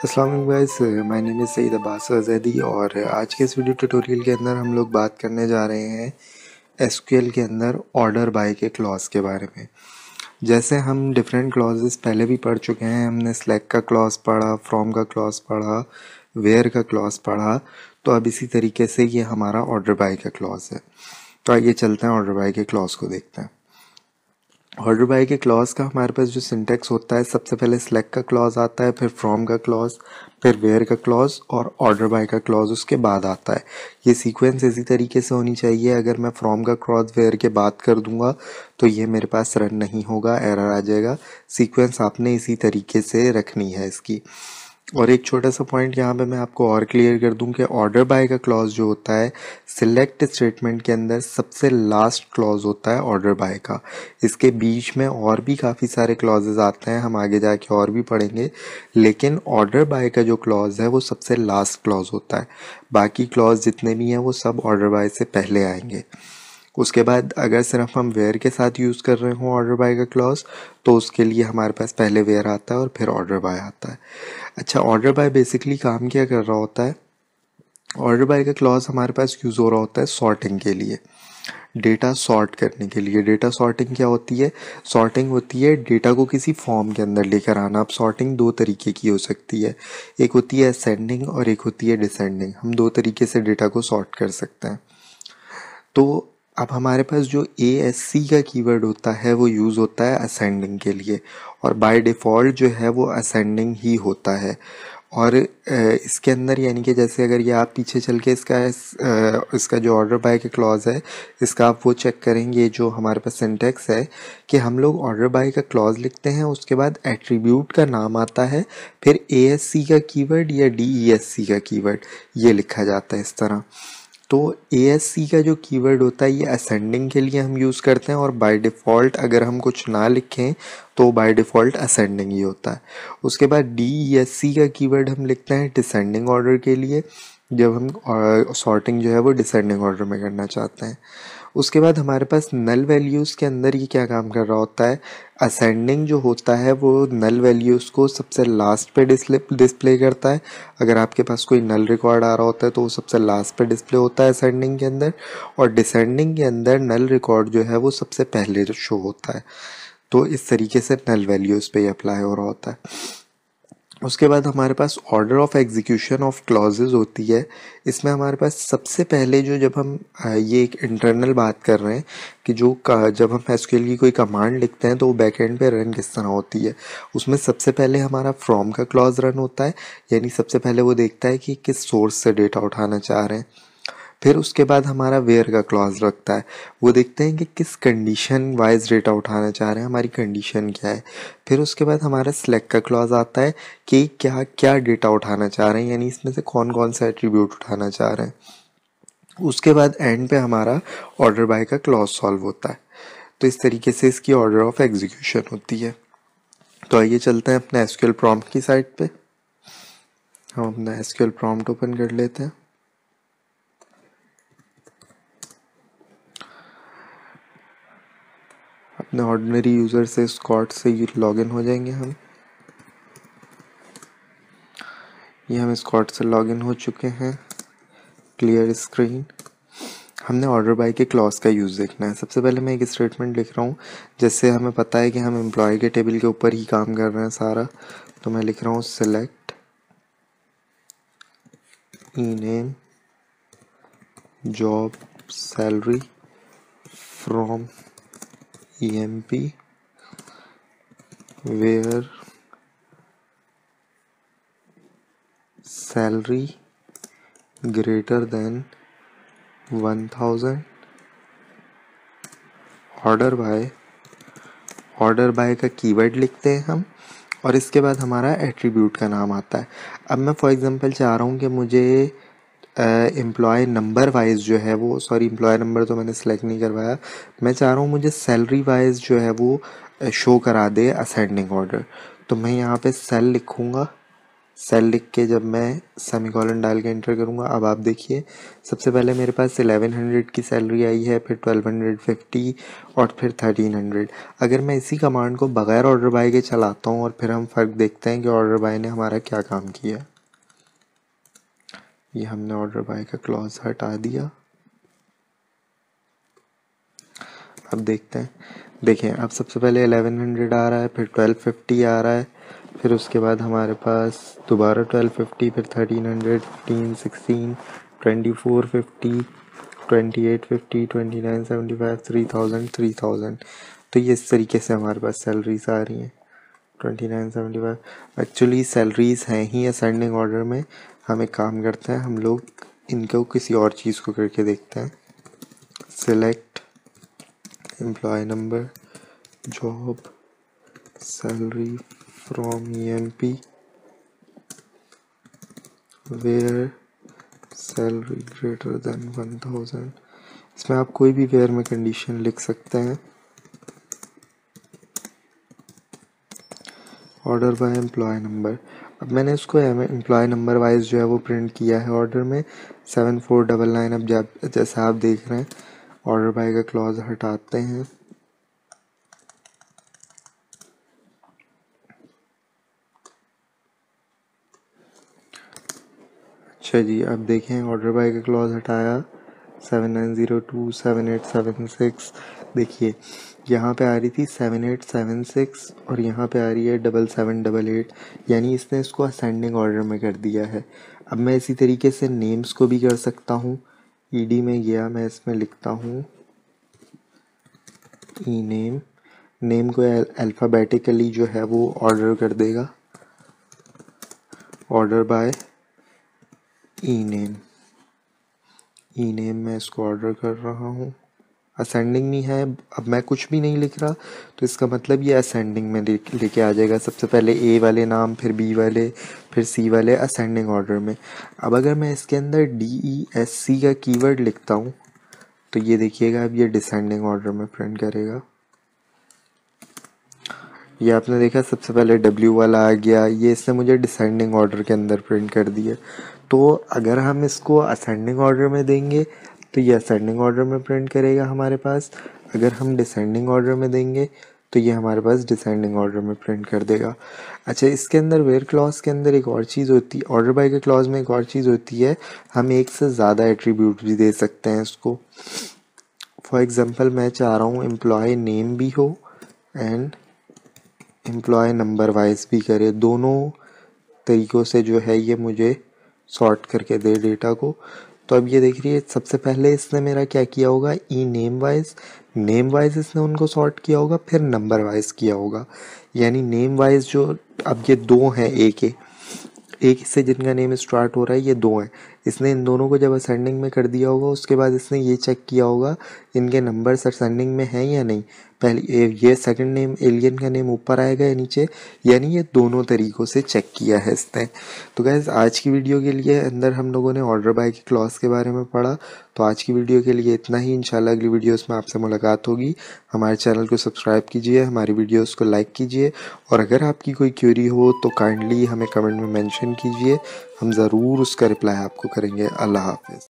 अस्सलाम वालेकुम guys, my name is Syed Abbas Azaidi और आज के इस वीडियो ट्यूटोरियल के अंदर हम लोग बात करने जा रहे हैं एसक्यूएल के अंदर ऑर्डर बाय के क्लॉज के बारे में। जैसे हम डिफरेंट क्लॉजेस पहले भी पढ़ चुके हैं, हमने सेलेक्ट का क्लॉज पढ़ा, फ्रॉम का क्लॉज पढ़ा, वेयर का क्लॉज पढ़ा, तो अब इसी तरीके से ये हमारा ऑर्डर बाय का क्लॉज है। तो आइए चलते हैं ऑर्डर बाय के क्लॉज को देखते हैं। ऑर्डर बाय के क्लॉज का हमारे पास जो सिंटेक्स होता है, सबसे पहले सेलेक्ट का क्लॉज आता है, फिर फ्रॉम का क्लॉज, फिर वेयर का क्लॉज और ऑर्डर बाय का क्लॉज उसके बाद आता है। ये सीक्वेंस इसी तरीके से होनी चाहिए। अगर मैं फ्रॉम का क्लॉज वेयर के बाद कर दूंगा तो ये मेरे पास रन नहीं होगा, एरर आ जाएगा। सीक्वेंस आपने इसी तरीके से रखनी है इसकी। और एक छोटा सा पॉइंट यहाँ पे मैं आपको और क्लियर कर दूं कि ऑर्डर बाय का क्लॉज जो होता है सिलेक्ट स्टेटमेंट के अंदर सबसे लास्ट क्लॉज होता है ऑर्डर बाय का। इसके बीच में और भी काफ़ी सारे क्लॉजेज आते हैं, हम आगे जाके और भी पढ़ेंगे, लेकिन ऑर्डर बाय का जो क्लॉज है वो सबसे लास्ट क्लॉज होता है। बाकी क्लॉज जितने भी हैं वो सब ऑर्डर बाय से पहले आएंगे। उसके बाद अगर सिर्फ हम वेयर के साथ यूज़ कर रहे हों ऑर्डर बाय का क्लॉज, तो उसके लिए हमारे पास पहले वेयर आता है और फिर ऑर्डर बाय आता है। अच्छा, ऑर्डर बाय बेसिकली काम क्या कर रहा होता है? ऑर्डर बाय का क्लॉज हमारे पास यूज़ हो रहा होता है सॉर्टिंग के लिए, डेटा सॉर्ट करने के लिए। डेटा सॉर्टिंग क्या होती है? सॉर्टिंग होती है डेटा को किसी फॉर्म के अंदर लेकर आना। अब सॉर्टिंग दो तरीके की हो सकती है, एक होती है असेंडिंग और एक होती है डिसेंडिंग। हम दो तरीके से डेटा को सॉर्ट कर सकते हैं। तो अब हमारे पास जो ASC का कीवर्ड होता है वो यूज़ होता है असेंडिंग के लिए, और बाय डिफ़ॉल्ट जो है वो असेंडिंग ही होता है। और इसके अंदर यानी कि जैसे अगर ये आप पीछे चल के इसका जो ऑर्डर बाय के क्लॉज है इसका आप वो चेक करेंगे, जो हमारे पास सिंटेक्स है कि हम लोग ऑर्डर बाय का क्लॉज लिखते हैं, उसके बाद एट्रीब्यूट का नाम आता है, फिर ASC का कीवर्ड या DESC का कीवर्ड ये लिखा जाता है इस तरह। तो ASC का जो कीवर्ड होता है ये असेंडिंग के लिए हम यूज़ करते हैं, और बाय डिफ़ॉल्ट अगर हम कुछ ना लिखें तो बाय डिफ़ॉल्ट असेंडिंग ही होता है। उसके बाद DESC का कीवर्ड हम लिखते हैं डिसेंडिंग ऑर्डर के लिए, जब हम सॉर्टिंग जो है वो डिसेंडिंग ऑर्डर में करना चाहते हैं। उसके बाद हमारे पास नल वैल्यूज़ के अंदर ये क्या काम कर रहा होता है? असेंडिंग जो होता है वो नल वैल्यूज़ को सबसे लास्ट पे डिस्प्ले करता है। अगर आपके पास कोई नल रिकॉर्ड आ रहा होता है तो वो सबसे लास्ट पे डिस्प्ले होता है असेंडिंग के अंदर, और डिसेंडिंग के अंदर नल रिकॉर्ड जो है वो सबसे पहले शो होता है। तो इस तरीके से नल वैल्यूज़ पे अप्लाई हो रहा होता है। उसके बाद हमारे पास order of execution of clauses होती है। इसमें हमारे पास सबसे पहले जो, जब हम ये एक इंटरनल बात कर रहे हैं कि जब हम एसक्यूएल की कोई कमांड लिखते हैं तो वो बैकएंड पे रन किस तरह होती है, उसमें सबसे पहले हमारा फ्रॉम का क्लॉज रन होता है। यानी सबसे पहले वो देखता है कि किस सोर्स से डेटा उठाना चाह रहे हैं। फिर उसके बाद हमारा वेयर का क्लॉज रखता है, वो देखते हैं कि किस कंडीशन वाइज डेटा उठाना चाह रहे हैं, हमारी कंडीशन क्या है। फिर उसके बाद हमारा सिलेक्ट का क्लॉज आता है कि क्या क्या डेटा उठाना चाह रहे हैं, यानी इसमें से कौन कौन सा एट्रीब्यूट उठाना चाह रहे हैं। उसके बाद एंड पे हमारा ऑर्डर बाय का क्लॉज सॉल्व होता है। तो इस तरीके से इसकी ऑर्डर ऑफ एग्जीक्यूशन होती है। तो आइए चलते हैं अपने एसक्यूएल प्रॉम्प्ट की साइट पे। हम अपना एसक्यूएल प्रॉम्प्ट ओपन कर लेते हैं। अपने ऑर्डिनरी यूज़र से स्कॉट से लॉगिन हो जाएंगे हम। ये हम स्कॉट से लॉगिन हो चुके हैं। Clear screen. हमने ऑर्डर बाय के क्लॉज का यूज़ देखना है। सबसे पहले मैं एक स्टेटमेंट लिख रहा हूँ, जैसे हमें पता है कि हम एम्प्लॉय के टेबल के ऊपर ही काम कर रहे हैं सारा। तो मैं लिख रहा हूँ select name job salary from EMP where salary greater than 1000 order by का कीवर्ड लिखते हैं हम, और इसके बाद हमारा एट्रीब्यूट का नाम आता है। अब मैं फॉर एग्जांपल चाह रहा हूँ कि मुझे एम्प्लॉय नंबर वाइज जो है वो, सॉरी एम्प्लॉय नंबर तो मैंने सेलेक्ट नहीं करवाया, मैं चाह रहा हूँ मुझे सैलरी वाइज जो है वो शो करा दे असेंडिंग ऑर्डर। तो मैं यहाँ पे सेल लिखूँगा सेल लिख के जब मैं सेमीकोलन डाल के एंटर करूँगा, अब आप देखिए सबसे पहले मेरे पास 1100 की सैलरी आई है, फिर 1250 और फिर 1300। अगर मैं इसी कमांड को बगैर ऑर्डर बाय के चलाता हूँ और फिर हम फ़र्क देखते हैं कि ऑर्डर बाय ने हमारा क्या काम किया। ये हमने ऑर्डर बाय का क्लॉज हटा दिया। अब देखते हैं, देखें अब सबसे पहले 1100 आ रहा है, फिर 1250 आ रहा है, फिर उसके बाद हमारे पास दोबारा 1250, फिर 1300, 15, 16, 2450, 2850, 2975, 3000, 3000। तो ये इस तरीके से हमारे पास सैलरीज आ रही हैं। 2975 एक्चुअली सैलरीज हैं ही असेंडिंग ऑर्डर में। हम एक काम करते हैं, हम लोग इनको किसी और चीज़ को करके देखते हैं। Select employ number, job, salary from EMP, where salary greater than 1000। इसमें आप कोई भी वेयर में कंडीशन लिख सकते हैं। ऑर्डर बाय एम्प्लॉय नंबर, अब मैंने इसको एम्प्लॉय नंबर वाइज जो है वो प्रिंट किया है ऑर्डर में 7499। अब जैसा आप देख रहे हैं ऑर्डर बाय का क्लॉज हटाते हैं। अच्छा जी, अब देखें ऑर्डर बाय का क्लॉज हटाया 7902 7876। देखिए यहाँ पे आ रही थी 7876 और यहाँ पे आ रही है 7788, यानी इसने इसको असेंडिंग ऑर्डर में कर दिया है। अब मैं इसी तरीके से नेम्स को भी कर सकता हूँ। ED में गया, मैं इसमें लिखता हूँ ई नेम, नेम को अल्फ़ाबेटिकली जो है वो ऑर्डर कर देगा, order by E name. E name में इसको ऑर्डर कर रहा हूँ, असेंडिंग में है। अब मैं कुछ भी नहीं लिख रहा तो इसका मतलब ये असेंडिंग में लेके आ जाएगा। सबसे पहले A वाले नाम, फिर B वाले, फिर C वाले, असेंडिंग ऑर्डर में। अब अगर मैं इसके अंदर DESC का कीवर्ड लिखता हूँ तो ये देखिएगा अब ये डिसेंडिंग ऑर्डर में प्रिंट करेगा। ये आपने देखा सबसे पहले W वाला आ गया, ये इसने मुझे डिसेंडिंग ऑर्डर के अंदर प्रिंट कर दिया। तो अगर हम इसको असेंडिंग ऑर्डर में देंगे तो ये असेंडिंग ऑर्डर में प्रिंट करेगा हमारे पास। अगर हम डिसेंडिंग ऑर्डर में देंगे तो ये हमारे पास डिसेंडिंग ऑर्डर में प्रिंट कर देगा। अच्छा, इसके अंदर वेयर क्लॉज के अंदर एक और चीज़ होती है, ऑर्डर बाय के क्लॉज में एक और चीज़ होती है, हम एक से ज़्यादा एट्रीब्यूट भी दे सकते हैं इसको। फॉर एग्जांपल मैं चाह रहा हूँ एम्प्लॉय नेम भी हो एंड एम्प्लॉय नंबर वाइज भी करे, दोनों तरीक़ों से जो है ये मुझे सॉर्ट करके दे डेटा को। तो अब ये देख रही है सबसे पहले इसने मेरा क्या किया होगा, ई नेम वाइज इसने उनको सॉर्ट किया होगा, फिर नंबर वाइज किया होगा। यानी नेम वाइज जो, अब ये दो हैं, एक से जिनका नेम स्टार्ट हो रहा है ये दो हैं, इसने इन दोनों को जब असेंडिंग में कर दिया होगा उसके बाद इसने ये चेक किया होगा इनके नंबर्स असेंडिंग में हैं या नहीं। पहले ये सेकंड नेम, एलियन का नेम ऊपर आएगा या नीचे, यानी ये दोनों तरीक़ों से चेक किया है इसने। तो गाइस आज की वीडियो के लिए अंदर हम लोगों ने ऑर्डर बाय के क्लॉज के बारे में पढ़ा। तो आज की वीडियो के लिए इतना ही। इंशाल्लाह अगली वीडियोस में आपसे मुलाकात होगी। हमारे चैनल को सब्सक्राइब कीजिए, हमारी वीडियोस को लाइक कीजिए, और अगर आपकी कोई क्वेरी हो तो काइंडली हमें कमेंट में मेंशन कीजिए, हम ज़रूर उसका रिप्लाई आपको करेंगे। अल्लाह हाफ़िज़।